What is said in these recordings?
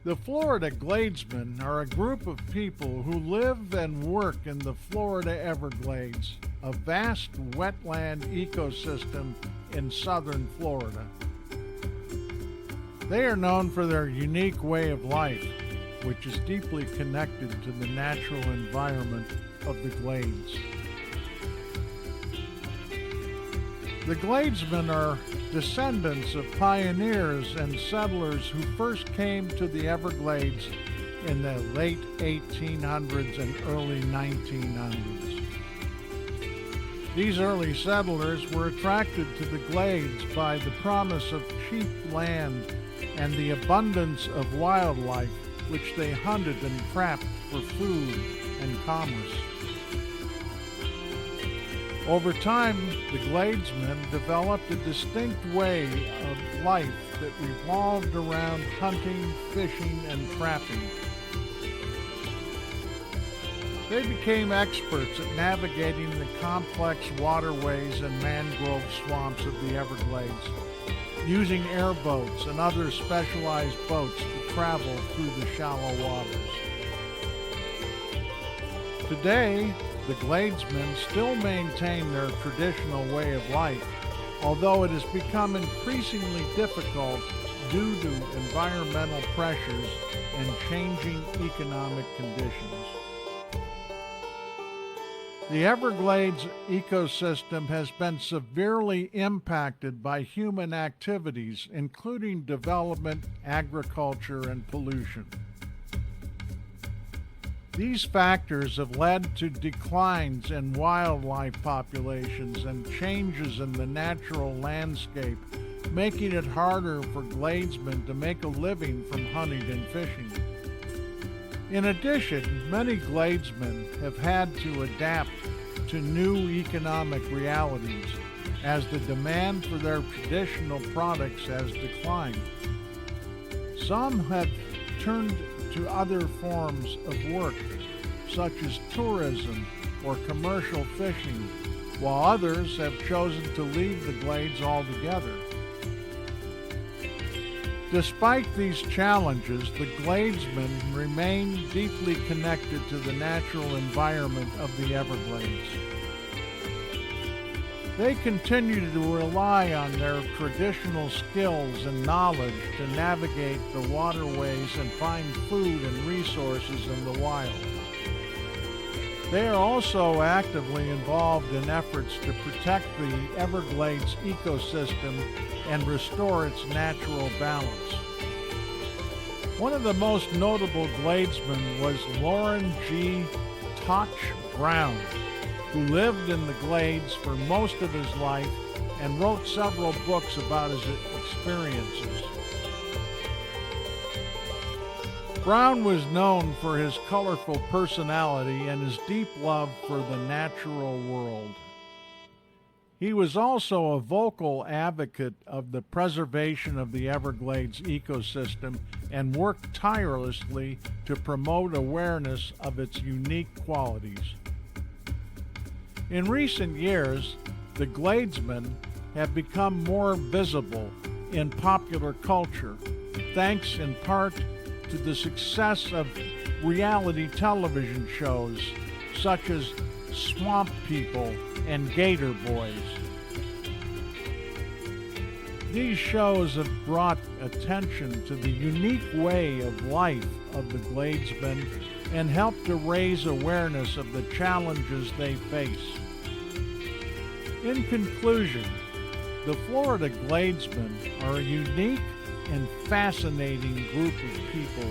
The Florida Gladesmen are a group of people who live and work in the Florida Everglades, a vast wetland ecosystem in southern Florida. They are known for their unique way of life, which is deeply connected to the natural environment of the Glades. The Gladesmen are descendants of pioneers and settlers who first came to the Everglades in the late 1800s and early 1900s. These early settlers were attracted to the Glades by the promise of cheap land and the abundance of wildlife which they hunted and trapped for food and commerce. Over time, the Gladesmen developed a distinct way of life that revolved around hunting, fishing, and trapping. They became experts at navigating the complex waterways and mangrove swamps of the Everglades, using airboats and other specialized boats to travel through the shallow waters. Today, the Gladesmen still maintain their traditional way of life, although it has become increasingly difficult due to environmental pressures and changing economic conditions. The Everglades ecosystem has been severely impacted by human activities, including development, agriculture, and pollution. These factors have led to declines in wildlife populations and changes in the natural landscape, making it harder for Gladesmen to make a living from hunting and fishing. In addition, many Gladesmen have had to adapt to new economic realities as the demand for their traditional products has declined. Some have turned to other forms of work, such as tourism or commercial fishing, while others have chosen to leave the Glades altogether. Despite these challenges, the Gladesmen remain deeply connected to the natural environment of the Everglades. They continue to rely on their traditional skills and knowledge to navigate the waterways and find food and resources in the wild. They are also actively involved in efforts to protect the Everglades ecosystem and restore its natural balance. One of the most notable Gladesmen was Lauren G. Toch Brown, who lived in the Glades for most of his life and wrote several books about his experiences. Brown was known for his colorful personality and his deep love for the natural world. He was also a vocal advocate of the preservation of the Everglades ecosystem and worked tirelessly to promote awareness of its unique qualities. In recent years, the Gladesmen have become more visible in popular culture, thanks in part to the success of reality television shows such as Swamp People and Gator Boys. These shows have brought attention to the unique way of life of the Gladesmen and helped to raise awareness of the challenges they face. In conclusion, the Florida Gladesmen are a unique and fascinating group of people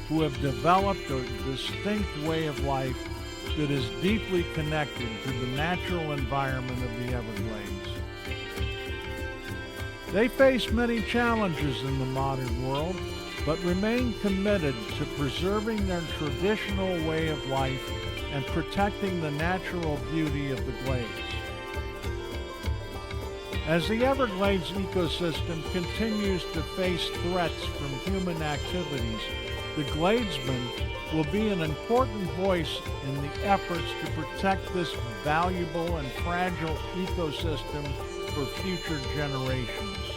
who have developed a distinct way of life that is deeply connected to the natural environment of the Everglades. They face many challenges in the modern world, but remain committed to preserving their traditional way of life and protecting the natural beauty of the Glades. As the Everglades ecosystem continues to face threats from human activities, the Gladesmen will be an important voice in the efforts to protect this valuable and fragile ecosystem for future generations.